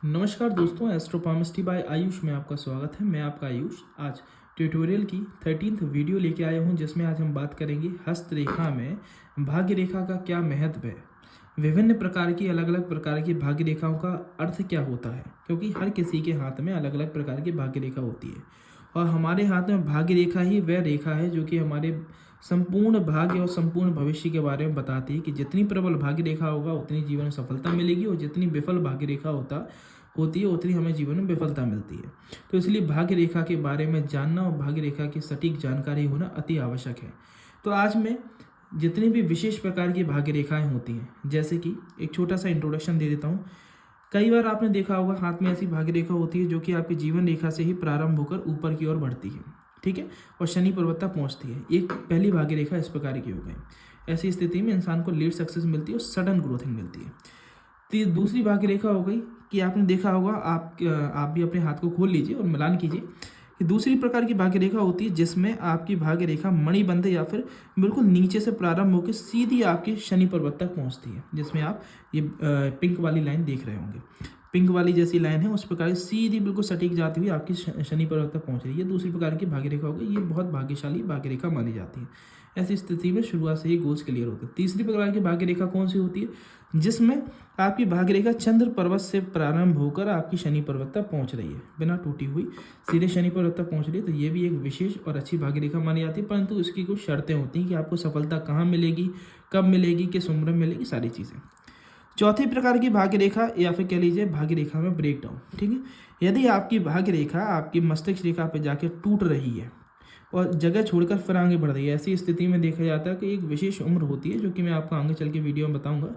नमस्कार दोस्तों, एस्ट्रोपामिस्ट्री बाय आयुष में आपका स्वागत है। मैं आपका आयुष आज ट्यूटोरियल की 13th वीडियो लेके आया हूं, जिसमें आज हम बात करेंगे हस्तरेखा में भाग्य रेखा का क्या महत्व है। विभिन्न प्रकार की अलग अलग प्रकार की भाग्य रेखाओं का अर्थ क्या होता है, क्योंकि हर किसी के हाथ में अलग अलग प्रकार की भाग्य रेखा होती है और हमारे हाथ में भाग्य रेखा ही वह रेखा है जो कि हमारे संपूर्ण भाग्य और संपूर्ण भविष्य के बारे में बताती है कि जितनी प्रबल भाग्य रेखा होगा उतनी जीवन में सफलता मिलेगी और जितनी विफल भाग्य रेखा होती है उतनी हमें जीवन में विफलता मिलती है। तो इसलिए भाग्य रेखा के बारे में जानना और भाग्य रेखा की सटीक जानकारी होना अति आवश्यक है। तो आज मैं जितनी भी विशेष प्रकार की भाग्य रेखाएं होती हैं, जैसे कि एक छोटा सा इंट्रोडक्शन दे देता हूँ। कई बार आपने देखा होगा हाथ में ऐसी भाग्य रेखा होती है जो कि आपकी जीवन रेखा से ही प्रारंभ होकर ऊपर की ओर बढ़ती है, ठीक है, और शनि पर्वत तक पहुँचती है। एक पहली भाग्य रेखा इस प्रकार की हो गई। ऐसी स्थिति में इंसान को लेट सक्सेस मिलती है और सडन ग्रोथिंग मिलती है। तो दूसरी भाग्य रेखा हो गई कि आपने देखा होगा, आप भी अपने हाथ को खोल लीजिए और मिलान कीजिए कि दूसरी प्रकार की भाग्य रेखा होती है जिसमें आपकी भाग्य रेखा मणिबंध या फिर बिल्कुल नीचे से प्रारंभ होकर सीधी आपके शनि पर्वत तक पहुंचती है, जिसमें आप ये पिंक वाली लाइन देख रहे होंगे। पिंक वाली जैसी लाइन है उस प्रकार सीधी बिल्कुल सटीक जाती हुई आपकी शनि पर्वत तक पहुंच रही है। ये दूसरी प्रकार की भाग्य रेखा हो गई। ये बहुत भाग्यशाली भाग्य रेखा मानी जाती है। ऐसी स्थिति में शुरुआत से ही गोल्स क्लियर होते हैं। तीसरी प्रकार की भाग्य रेखा कौन सी होती है? जिसमें आपकी भाग्य रेखा चंद्र पर्वत से प्रारंभ होकर आपकी शनि पर्वत तक पहुंच रही है, बिना टूटी हुई सीधे शनि पर्वत तक पहुंच रही है। तो ये भी एक विशेष और अच्छी भाग्य रेखा मानी जाती है, परंतु इसकी कुछ शर्तें होती हैं कि आपको सफलता कहाँ मिलेगी, कब मिलेगी, किस उम्र में मिलेगी, सारी चीज़ें। चौथी प्रकार की भाग्य रेखा या फिर कह लीजिए भाग्य रेखा में ब्रेक डाउन, ठीक है। यदि आपकी भाग्य रेखा आपकी मस्तिष्क रेखा पर जाके टूट रही है और जगह छोड़कर फिर आगे बढ़ रही है, ऐसी स्थिति में देखा जाता है कि एक विशेष उम्र होती है जो कि मैं आपको आगे चल के वीडियो में बताऊंगा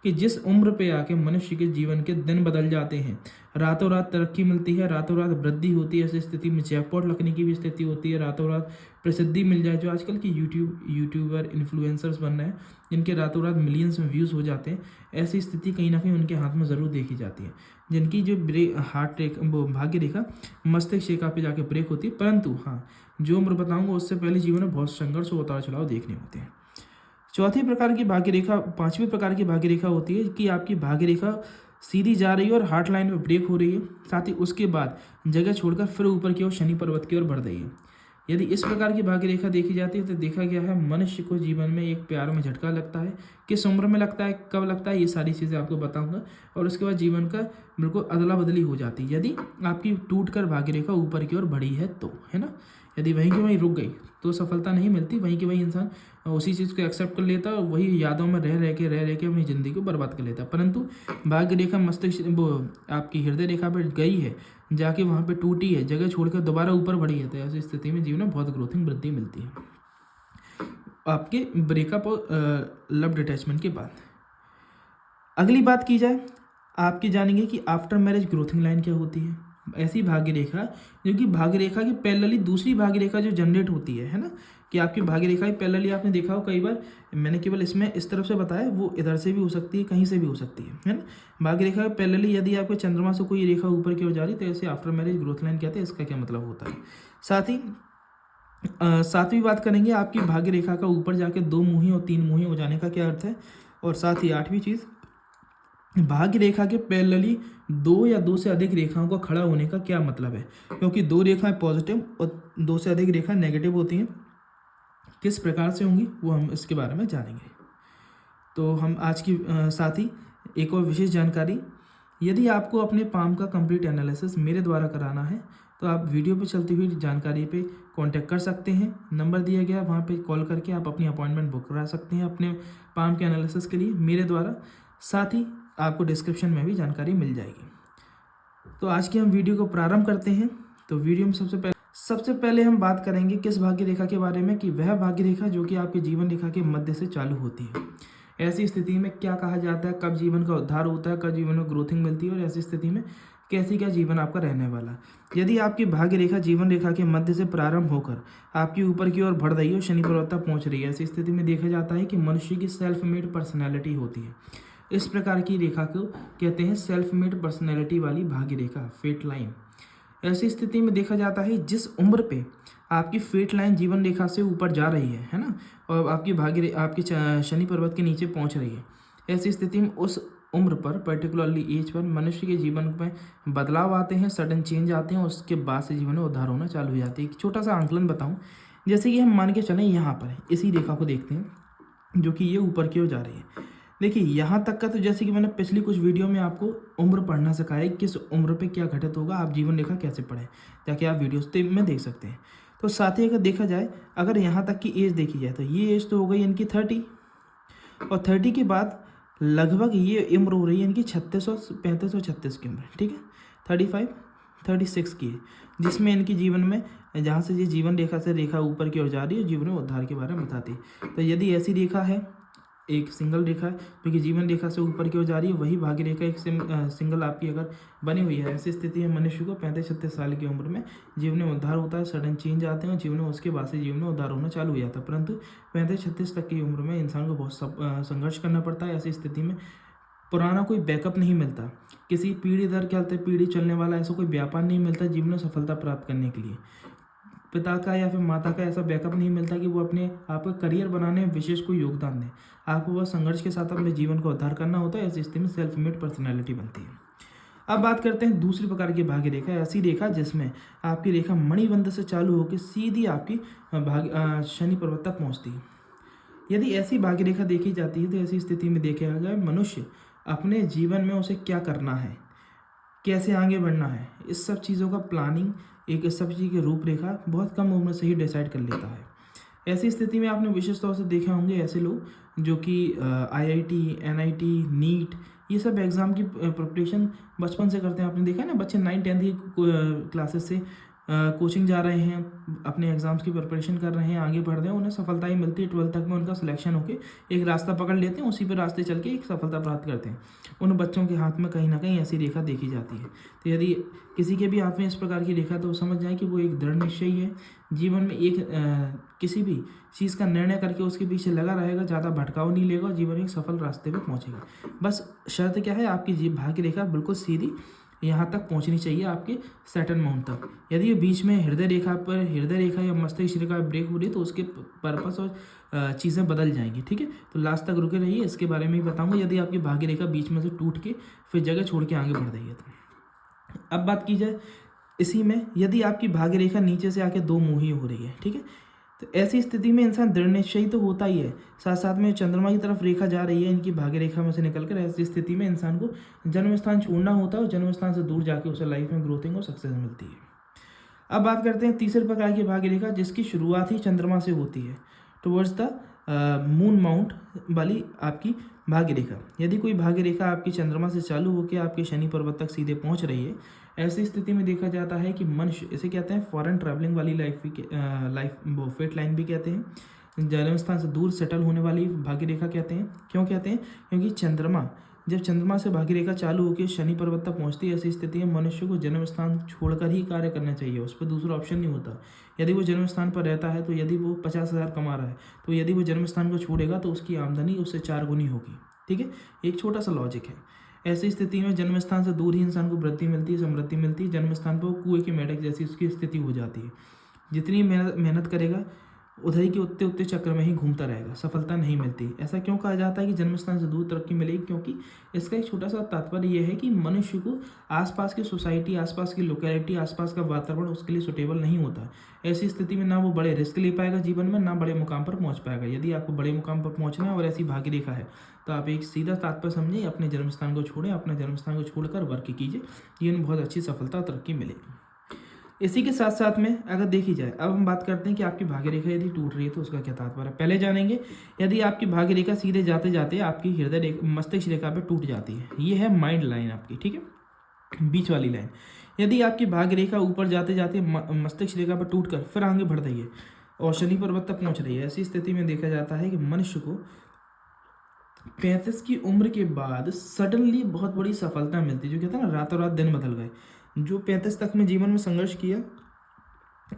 कि जिस उम्र पे आके मनुष्य के जीवन के दिन बदल जाते हैं, रातों रात तरक्की मिलती है, रातों रात वृद्धि होती है। ऐसी स्थिति में जैकपॉट लगने की भी स्थिति होती है, रातों रात प्रसिद्धि मिल जाए। जो आजकल की यूट्यूबर इन्फ्लुएंसर्स बन रहे हैं जिनके रातों रात मिलियंस में व्यूज़ हो जाते हैं, ऐसी स्थिति कहीं ना कहीं उनके हाथ में ज़रूर देखी जाती है, जिनकी जो हार्ट रेखा वो भाग्य रेखा मस्तिष्क रेखा पे जाके ब्रेक होती है। परंतु हाँ, जो उम्र बताऊंगा उससे पहले जीवन में बहुत संघर्ष और उतार चढ़ाव देखने होते हैं। चौथी प्रकार की भाग्य रेखा, पांचवी प्रकार की भाग्य रेखा होती है कि आपकी भाग्य रेखा सीधी जा रही है और हार्ट लाइन में ब्रेक हो रही है, साथ ही उसके बाद जगह छोड़कर फिर ऊपर की ओर शनि पर्वत की ओर बढ़ रही है। यदि इस प्रकार की भाग्य रेखा देखी जाती है तो देखा गया है मनुष्य को जीवन में एक प्यार में झटका लगता है। किस उम्र में लगता है, कब लगता है, ये सारी चीज़ें आपको बताऊंगा। और उसके बाद जीवन का बिल्कुल अदला बदली हो जाती है यदि आपकी टूट कर भाग्य रेखा ऊपर की ओर बढ़ी है तो, है ना। यदि वहीं की वहीं रुक गई तो सफलता नहीं मिलती। वहीं की वहीं इंसान उसी चीज़ को एक्सेप्ट कर लेता है और वही यादों में रह रह के अपनी ज़िंदगी को बर्बाद कर लेता है। परंतु भाग्य रेखा मस्तिष्क वो आपकी हृदय रेखा पर गई है, जाके वहाँ पे टूटी है, जगह छोड़कर दोबारा ऊपर बढ़ी है, तो ऐसी स्थिति में जीवन में बहुत ग्रोथिंग वृद्धि मिलती है आपके ब्रेकअप और लव डिटैचमेंट के बाद। अगली बात की जाए, आपकी जानेंगे कि आफ्टर मैरिज ग्रोथिंग लाइन क्या होती है। ऐसी भाग्य रेखा जो कि भाग्य रेखा की पैरेलली दूसरी भाग्य रेखा जो जनरेट होती है ना, कि आपकी भाग्य रेखा की पैरेलली आपने देखा हो कई बार, मैंने केवल इसमें इस तरफ से बताया, वो इधर से भी हो सकती है, कहीं से भी हो सकती है ना। भाग्य रेखा की पैरेलली यदि आपके चंद्रमा से कोई रेखा ऊपर की ओर जा रही तो ऐसे आफ्टर मैरिज ग्रोथ लाइन कहते हैं। इसका क्या मतलब होता है। साथ ही सातवीं बात करेंगे, आपकी भाग्य रेखा का ऊपर जाके दो मुही और तीन मुही हो जाने का क्या अर्थ है। और साथ ही आठवीं चीज़, भाग्य रेखा के पैरेलली दो या दो से अधिक रेखाओं का खड़ा होने का क्या मतलब है, क्योंकि दो रेखाएं पॉजिटिव और दो से अधिक रेखाएं नेगेटिव होती हैं। किस प्रकार से होंगी वो हम इसके बारे में जानेंगे। तो हम आज की साथ ही एक और विशेष जानकारी, यदि आपको अपने पाम का कंप्लीट एनालिसिस मेरे द्वारा कराना है तो आप वीडियो पे चलती हुई जानकारी पे कांटेक्ट कर सकते हैं। नंबर दिया गया, वहाँ पे कॉल करके आप अपनी अपॉइंटमेंट बुक करा सकते हैं अपने पाम के एनालिसिस के लिए मेरे द्वारा। साथ ही आपको डिस्क्रिप्शन में भी जानकारी मिल जाएगी। तो आज की हम वीडियो को प्रारंभ करते हैं। तो वीडियो में सबसे पहले हम बात करेंगे किस भाग्य रेखा के बारे में, कि वह भाग्य रेखा जो कि आपके जीवन रेखा के मध्य से चालू होती है। ऐसी स्थिति में क्या कहा जाता है, कब जीवन का उद्धार होता है, कब जीवन में ग्रोथिंग मिलती है और ऐसी स्थिति में कैसी क्या जीवन आपका रहने वाला। यदि आपकी भाग्य रेखा जीवन रेखा के मध्य से प्रारंभ होकर आपकी ऊपर की ओर बढ़ रही है और शनि पर्वत तक पहुंच रही है, ऐसी स्थिति में देखा जाता है कि मनुष्य की सेल्फ मेड पर्सनैलिटी होती है। इस प्रकार की रेखा को कहते हैं सेल्फ मेड पर्सनैलिटी वाली भाग्य रेखा, फेट लाइन। ऐसी स्थिति में देखा जाता है जिस उम्र पे आपकी फेट लाइन जीवन रेखा से ऊपर जा रही है ना, और आपकी शनि पर्वत के नीचे पहुंच रही है, ऐसी स्थिति में उस उम्र पर, पर्टिकुलरली एज पर मनुष्य के जीवन में बदलाव आते हैं, सडन चेंज आते हैं, उसके बाद से जीवन में उद्धार होना चालू हो जाती है। एक छोटा सा आंकलन बताऊं, जैसे कि हम मान के चलें यहाँ पर इसी रेखा को देखते हैं जो कि ये ऊपर की ओर जा रही है। देखिए यहाँ तक का तो जैसे कि मैंने पिछली कुछ वीडियो में आपको उम्र पढ़ना सिखाया है, किस उम्र पे क्या घटित होगा, आप जीवन रेखा कैसे पढ़ें, ताकि आप वीडियोस में देख सकते हैं। तो साथ ही अगर देखा जाए, अगर यहाँ तक की एज देखी जाए तो ये एज तो हो गई इनकी 30, और 30 के बाद लगभग ये उम्र हो रही है इनकी 36 और 35 और 36 की उम्र, ठीक है, 35 36 की है, जिसमें इनकी जीवन में जहाँ से ये जीवन रेखा से रेखा ऊपर की ओर जा रही है, जीवन में उद्धार के बारे में बताती है। तो यदि ऐसी रेखा है, एक सिंगल रेखा है जो कि जीवन रेखा से ऊपर की ओर जा रही है, वही भाग्य रेखा एक सिंगल आपकी अगर बनी हुई है, ऐसी स्थिति में मनुष्य को 35-36 साल की उम्र में जीवन में उद्धार होता है, सडन चेंज आते हैं और जीवन में उसके बाद से जीवन में उद्धार होना चालू हो जाता है। परंतु 35-36 तक की उम्र में इंसान को बहुत संघर्ष करना पड़ता है। ऐसी स्थिति में पुराना कोई बैकअप नहीं मिलता, किसी पीढ़ी दर क्या पीढ़ी चलने वाला ऐसा कोई व्यापार नहीं मिलता जीवन में सफलता प्राप्त करने के लिए। पिता का या फिर माता का ऐसा बैकअप नहीं मिलता कि वो अपने आपका करियर बनाने में विशेष कोई योगदान दें। आपको वह संघर्ष के साथ अपने जीवन को उद्धार करना होता है। ऐसी स्थिति में सेल्फ मेड पर्सनैलिटी बनती है। अब बात करते हैं दूसरी प्रकार की भाग्य रेखा, ऐसी रेखा जिसमें आपकी रेखा मणिबंध से चालू होकर सीधी आपकी शनि पर्वत तक पहुँचती है। यदि ऐसी भाग्य रेखा देखी जाती है तो ऐसी स्थिति में देखा गया मनुष्य अपने जीवन में उसे क्या करना है, कैसे आगे बढ़ना है, इस सब चीज़ों का प्लानिंग, एक सब चीज़ की रूपरेखा बहुत कम उम्र से ही डिसाइड कर लेता है। ऐसी स्थिति में आपने विशेष तौर से देखे होंगे ऐसे लोग जो कि IIT, NIT, नीट, ये सब एग्ज़ाम की प्रिपरेशन बचपन से करते हैं। आपने देखा है ना, बच्चे 9-10 की क्लासेस से कोचिंग जा रहे हैं, अपने एग्ज़ाम्स की प्रिपरेशन कर रहे हैं, आगे बढ़ रहे हैं, उन्हें सफलता ही मिलती है। 12th तक में उनका सिलेक्शन होकर एक रास्ता पकड़ लेते हैं, उसी पर रास्ते चल के एक सफलता प्राप्त करते हैं। उन बच्चों के हाथ में कहीं ना कहीं ऐसी रेखा देखी जाती है। तो यदि किसी के भी हाथ में इस प्रकार की रेखा, तो समझ जाए कि वो एक दृढ़ निश्चयी है, जीवन में एक किसी भी चीज़ का निर्णय करके उसके पीछे लगा रहेगा, ज़्यादा भटकाव नहीं लेगा, जीवन में एक सफल रास्ते पर पहुँचेगा। बस शर्त क्या है, आपकी भाग्य रेखा बिल्कुल सीधी यहाँ तक पहुँचनी चाहिए, आपके सैटर्न माउंट तक। यदि ये बीच में हृदय रेखा या मस्तिष्क रेखा ब्रेक हो रही है तो उसके पर्पस और चीज़ें बदल जाएंगी, ठीक है। तो लास्ट तक रुके रहिए, इसके बारे में ही बताऊंगा। यदि आपकी भाग्य रेखा बीच में से टूट के फिर जगह छोड़ के आगे बढ़ रही है तो अब बात की जाए इसी में, यदि आपकी भाग्य रेखा नीचे से आके दो मुही हो रही है, ठीक है, तो ऐसी स्थिति में इंसान दृढ़ निश्चयी तो होता ही है, साथ साथ में चंद्रमा की तरफ रेखा जा रही है इनकी भाग्य रेखा में से निकलकर। ऐसी स्थिति में इंसान को जन्म स्थान छोड़ना होता है और जन्म स्थान से दूर जाके उसे लाइफ में ग्रोथिंग और सक्सेस मिलती है। अब बात करते हैं तीसरे प्रकार की भाग्य रेखा, जिसकी शुरुआत ही चंद्रमा से होती है, टुवर्ड्स द मून माउंट वाली आपकी भाग्य रेखा। यदि कोई भाग्य रेखा आपकी चंद्रमा से चालू होकर आपके शनि पर्वत तक सीधे पहुंच रही है, ऐसी स्थिति में देखा जाता है कि मनुष्य, इसे कहते हैं फॉरेन ट्रैवलिंग वाली लाइफ वो फेट लाइन भी कहते हैं, जन्म स्थान से दूर सेटल होने वाली भाग्य रेखा कहते हैं। क्यों कहते हैं? क्योंकि जब चंद्रमा से भाग्य रेखा चालू होकर शनि पर्वत तक पहुंचती है, ऐसी स्थिति में मनुष्य को जन्म स्थान छोड़कर ही कार्य करना चाहिए, उस पर दूसरा ऑप्शन नहीं होता। यदि वो जन्म स्थान पर रहता है तो यदि वो 50,000 कमा रहा है, तो यदि वो जन्म स्थान को छोड़ेगा तो उसकी आमदनी उससे 4 गुनी होगी, ठीक है। एक छोटा सा लॉजिक है। ऐसी स्थिति में जन्म स्थान से दूर ही इंसान को वृद्धि मिलती है, समृद्धि मिलती है। जन्म स्थान पर वो कुएं के मेढक जैसी उसकी स्थिति हो जाती है। जितनी मेहनत करेगा उधर ही के उतने चक्र में ही घूमता रहेगा, सफलता नहीं मिलती। ऐसा क्यों कहा जाता है कि जन्म स्थान से दूर तरक्की मिलेगी? क्योंकि इसका एक छोटा सा तात्पर्य यह है कि मनुष्य को आसपास की सोसाइटी, आसपास की लोकेलिटी, आसपास का वातावरण उसके लिए सुटेबल नहीं होता। ऐसी स्थिति में ना वो बड़े रिस्क ले पाएगा जीवन में, ना बड़े मुकाम पर पहुंच पाएगा। यदि आपको बड़े मुकाम पर पहुंचना है और ऐसी भाग्य रेखा है, तो आप एक सीधा तात्पर्य समझिए, अपने जन्म स्थान को छोड़ें, अपने जन्म स्थान को छोड़कर वर्क कीजिए, जीवन में बहुत अच्छी सफलता तरक्की मिलेगी। इसी के साथ साथ में अगर देखी जाए, अब हम बात करते हैं कि आपकी भाग्य रेखा यदि टूट रही है तो उसका क्या तात्पर्य है। पहले जानेंगे, यदि आपकी भाग्य रेखा सीधे जाते जाते आपकी मस्तिष्क रेखा पे टूट जाती है, ये है माइंड लाइन आपकी, ठीक है, बीच वाली लाइन। यदि आपकी भाग्य रेखा ऊपर जाते जाते मस्तिष्क रेखा पर टूट कर फिर आगे बढ़ रही है और शनि पर्वत तक पहुंच रही है, ऐसी स्थिति में देखा जाता है कि मनुष्य को 35 की उम्र के बाद सडनली बहुत बड़ी सफलता मिलती है। जो कहते हैं ना, रातों रात दिन बदल गए। जो 35 तक में जीवन में संघर्ष किया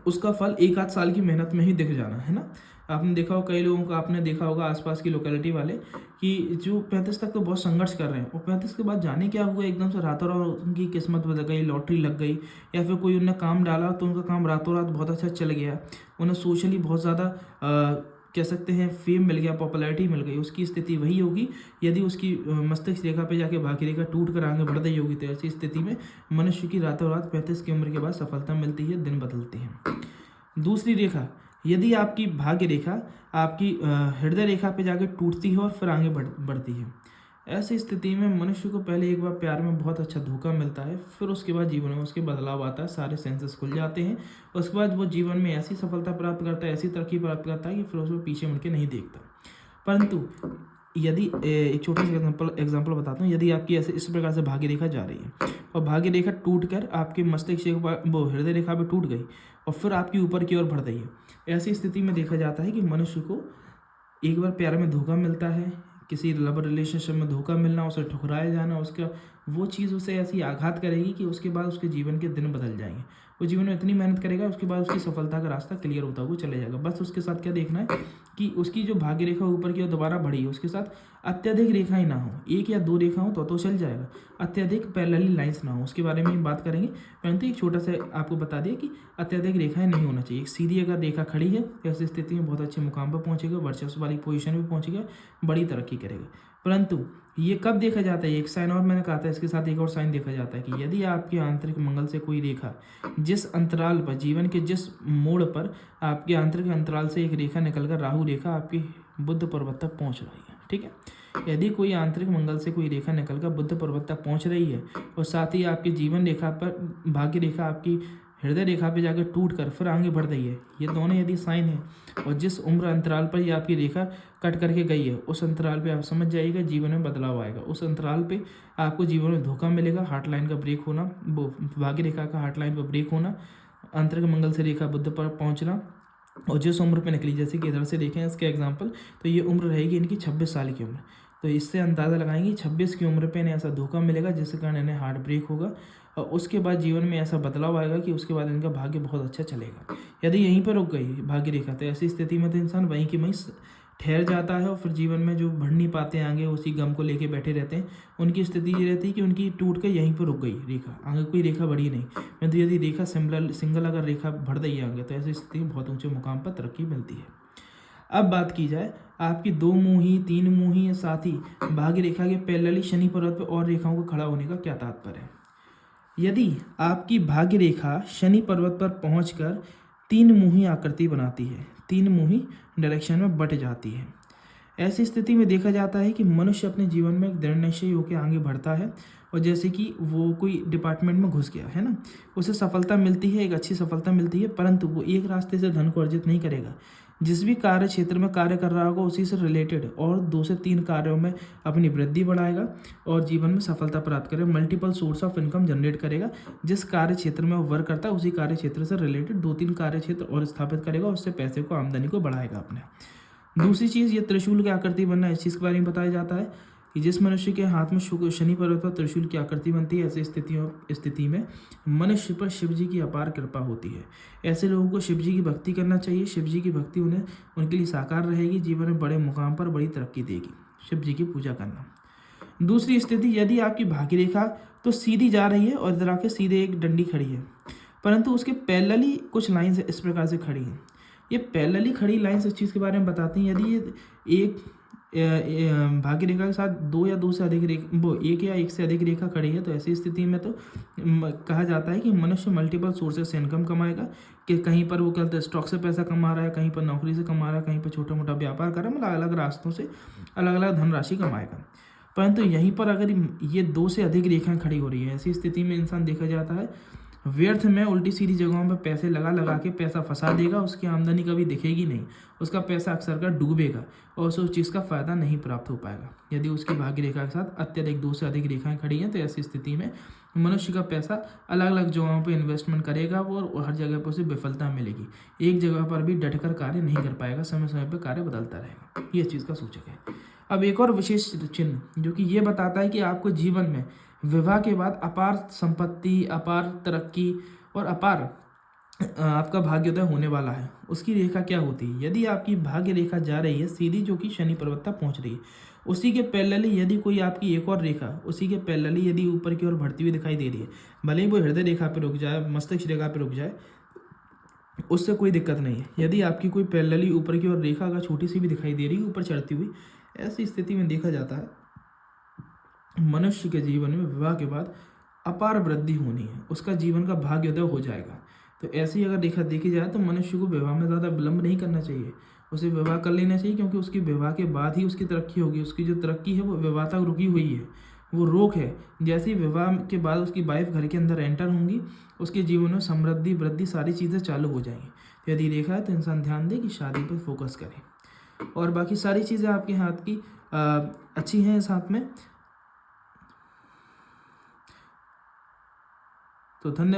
उसका फल 1-8 साल की मेहनत में ही दिख जाना है ना। आपने देखा होगा, कई लोगों को आपने देखा होगा आसपास की लोकेलिटी वाले कि जो 35 तक तो बहुत संघर्ष कर रहे हैं और 35 के बाद जाने क्या हुआ, एकदम से रातों रात उनकी किस्मत बदल गई, लॉटरी लग गई, या फिर कोई उन्होंने काम डाला तो उनका काम रातों रात बहुत अच्छा चल गया। उन्हें सोशली बहुत ज़्यादा कह सकते हैं फेम मिल गया, पॉपुलैरिटी मिल गई, उसकी स्थिति वही होगी यदि उसकी मस्तिष्क रेखा पे जाके भाग्य रेखा टूट कर आगे बढ़ रही होगी। तो ऐसी स्थिति में मनुष्य की रातों रात 35 की उम्र के बाद सफलता मिलती है, दिन बदलते हैं। दूसरी रेखा, यदि आपकी भाग्य रेखा आपकी हृदय रेखा पे जाके टूटती है और फिर आगे बढ़ती है, ऐसी स्थिति में मनुष्य को पहले एक बार प्यार में बहुत अच्छा धोखा मिलता है, फिर उसके बाद जीवन में उसके बदलाव आता है, सारे सेंसेस खुल जाते हैं। उसके बाद वो जीवन में ऐसी सफलता प्राप्त करता है, ऐसी तरक्की प्राप्त करता है कि फिर उसको पीछे मुड़ के नहीं देखता। परंतु यदि एक छोटा सा एग्जाम्पल बताता हूँ, यदि आपकी ऐसे इस प्रकार से भाग्य रेखा जा रही है और भाग्य रेखा टूट कर आपके मस्तिष्क वो हृदय रेखा पे टूट गई और फिर आपकी ऊपर की ओर बढ़ रही है, ऐसी स्थिति में देखा जाता है कि मनुष्य को एक बार प्यार में धोखा मिलता है, किसी लव रिलेशनशिप में धोखा मिलना, उसे ठुकराया जाना, उसका वो चीज़ उसे ऐसी आघात करेगी कि उसके बाद उसके जीवन के दिन बदल जाएंगे। वो जीवन में इतनी मेहनत करेगा, उसके बाद उसकी सफलता का रास्ता क्लियर होता हुआ चले जाएगा। बस उसके साथ क्या देखना है कि उसकी जो भाग्य रेखा ऊपर की ओर दोबारा बढ़ी है, उसके साथ अत्यधिक रेखाएं ना हो, 1 या 2 रेखा हो तो चल जाएगा, अत्यधिक पैरेलल लाइंस ना हो, उसके बारे में बात करेंगे। परंतु एक छोटा सा आपको बता दिया कि अत्यधिक रेखाएं नहीं होना चाहिए। एक सीधी अगर रेखा खड़ी है, ऐसी स्थिति में बहुत अच्छे मुकाम पर पहुंचेगा, वर्चस्व वाली पोजीशन में पहुंचेगा, बड़ी तरक्की करेगा। परंतु ये कब देखा जाता है, एक साइन और मैंने कहा था, इसके साथ एक और साइन देखा जाता है कि यदि आपके आंतरिक मंगल से कोई रेखा जिस अंतराल पर, जीवन के जिस मोड़ पर आपके आंतरिक अंतराल से एक रेखा निकलकर राहु रेखा आपकी बुध पर्वत तक पहुंच रही है, ठीक है। यदि कोई आंतरिक मंगल से कोई रेखा निकलकर बुध पर्वत तक पहुंच रही है और साथ ही आपकी जीवन रेखा पर भाग्य रेखा आपकी हृदय रेखा पे जाकर टूट कर फिर आगे बढ़ रही है, ये दोनों यदि साइन है और जिस उम्र अंतराल पर ये आपकी रेखा कट करके गई है, उस अंतराल पे आप समझ जाइएगा जीवन में बदलाव आएगा। उस अंतराल पे आपको जीवन में धोखा मिलेगा, हार्ट लाइन का ब्रेक होना, वो भाग्य रेखा का हार्ट लाइन पर ब्रेक होना, आंतरिक मंगल से रेखा बुध पर पहुंचना, और जिस उम्र पे निकली, जैसे कि इधर से देखें इसके एग्जाम्पल, तो ये उम्र रहेगी इनकी 26 साल की उम्र। तो इससे अंदाज़ा लगाएंगे 26 की उम्र पे इन्हें ऐसा धोखा मिलेगा जिसके कारण इन्हें हार्ट ब्रेक होगा और उसके बाद जीवन में ऐसा बदलाव आएगा कि उसके बाद इनका भाग्य बहुत अच्छा चलेगा। यदि यहीं पर रुक गई भाग्य रेखा, तो ऐसी स्थिति में तो इंसान वहीं की वहीं ठहर जाता है और फिर जीवन में जो बढ़ नहीं पाते हैं आगे, उसी गम को लेके बैठे रहते हैं। उनकी स्थिति ये रहती है कि उनकी टूट के यहीं पर रुक गई रेखा, आगे कोई रेखा बढ़ी नहीं। परंतु यदि रेखा सिंगल अगर रेखा बढ़ रही है आगे, तो ऐसी स्थिति में बहुत ऊंचे मुकाम पर तरक्की मिलती है। अब बात की जाए आपकी 2 मुही, 3 मुही या साथ ही भाग्य रेखा के पैरेलली शनि पर्वत पर और रेखाओं को खड़ा होने का क्या तात्पर्य है। यदि आपकी भाग्य रेखा शनि पर्वत पर पहुंचकर 3 मुही आकृति बनाती है, 3 मुही डायरेक्शन में बट जाती है, ऐसी स्थिति में देखा जाता है कि मनुष्य अपने जीवन में एक दृढ़ निश्चयी होकर आगे बढ़ता है और जैसे कि वो कोई डिपार्टमेंट में घुस गया है ना, उसे सफलता मिलती है, एक अच्छी सफलता मिलती है, परंतु वो एक रास्ते से धन को अर्जित नहीं करेगा। जिस भी कार्य क्षेत्र में कार्य कर रहा होगा उसी से रिलेटेड और 2 से 3 कार्यों में अपनी वृद्धि बढ़ाएगा और जीवन में सफलता प्राप्त करेगा, multiple source of income generate करेगा। जिस कार्य क्षेत्र में वो वर्क करता है उसी कार्य क्षेत्र से रिलेटेड 2-3 कार्य क्षेत्र और स्थापित करेगा, उससे पैसे को, आमदनी को बढ़ाएगा अपने। दूसरी चीज़, ये त्रिशूल की आकृति बनना, इस चीज़ के बारे में बताया जाता है कि जिस मनुष्य के हाथ में शनि पर्वत पर त्रिशूल की आकृति बनती है, ऐसी स्थिति में मनुष्य पर शिव जी की अपार कृपा होती है। ऐसे लोगों को शिव जी की भक्ति करना चाहिए, शिव जी की भक्ति उनके लिए साकार रहेगी, जीवन में बड़े मुकाम पर बड़ी तरक्की देगी, शिव जी की पूजा करना। दूसरी स्थिति, यदि आपकी भाग्य रेखा तो सीधी जा रही है और इधर आके सीधे एक डंडी खड़ी है, परंतु उसके पैरेलली कुछ लाइन्स इस प्रकार से खड़ी हैं। ये पैरेलली खड़ी लाइन्स इस चीज़ के बारे में बताती हैं, यदि ये एक भाग्य रेखा के साथ 2 या 2 से अधिक रेखा, 1 या 1 से अधिक रेखा खड़ी है, तो ऐसी स्थिति में तो कहा जाता है कि मनुष्य मल्टीपल सोर्सेज से इनकम कमाएगा, कि कहीं पर वो कहते हैं स्टॉक से पैसा कमा रहा है, कहीं पर नौकरी से कमा रहा है, कहीं पर छोटा मोटा व्यापार कर रहा है, मतलब अलग अलग रास्तों से अलग अलग धनराशि कमाएगा। परंतु यहीं पर अगर ये 2 से अधिक रेखाएं खड़ी हो रही है, ऐसी स्थिति में इंसान देखा जाता है व्यर्थ में उल्टी सीधी जगहों पर पैसे लगा के पैसा फंसा देगा, उसकी आमदनी कभी दिखेगी नहीं, उसका पैसा अक्सर कर डूबेगा और उसे उस चीज़ का फायदा नहीं प्राप्त हो पाएगा। यदि उसकी भाग्य रेखा के साथ अत्यधिक 2 से अधिक रेखाएं खड़ी हैं, तो ऐसी स्थिति में मनुष्य का पैसा अलग अलग जगहों पर इन्वेस्टमेंट करेगा वो, और हर जगह पर उसे विफलता मिलेगी, एक जगह पर भी डटकर कार्य नहीं कर पाएगा, समय समय पर कार्य बदलता रहेगा। ये इस चीज़ का सूचक है। अब एक और विशेष चिन्ह जो कि ये बताता है कि आपको जीवन में विवाह के बाद अपार संपत्ति, अपार तरक्की और अपार आपका भाग्योदय होने वाला है, उसकी रेखा क्या होती है। यदि आपकी भाग्य रेखा जा रही है सीधी, जो कि शनि पर्वत तक पहुंच रही है, उसी के पैरेलली यदि कोई आपकी एक और रेखा उसी के पैरेलली यदि ऊपर की ओर बढ़ती हुई दिखाई दे रही है, भले ही वो हृदय रेखा पर रुक जाए, मस्तिष्क रेखा पर रुक जाए, उससे कोई दिक्कत नहीं है। यदि आपकी कोई पैरेलली ऊपर की ओर रेखा अगर छोटी सी भी दिखाई दे रही है ऊपर चढ़ती हुई, ऐसी स्थिति में देखा जाता है मनुष्य के जीवन में विवाह के बाद अपार वृद्धि होनी है, उसका जीवन का भाग्योदय हो जाएगा। तो ऐसी अगर देखी जाए तो मनुष्य को विवाह में ज़्यादा विलंब नहीं करना चाहिए, उसे विवाह कर लेना चाहिए, क्योंकि उसकी विवाह के बाद ही उसकी तरक्की होगी। उसकी जो तरक्की है वो विवाह तक रुकी हुई है, वो रोक है। जैसे ही विवाह के बाद उसकी वाइफ घर के अंदर एंटर होंगी, उसके जीवन में समृद्धि वृद्धि सारी चीज़ें चालू हो जाएंगी। तो यदि देखा है तो इंसान ध्यान दे कि शादी पर फोकस करे, और बाकी सारी चीज़ें आपके हाथ की अच्छी हैं इस हाथ में। तो धन्यवाद।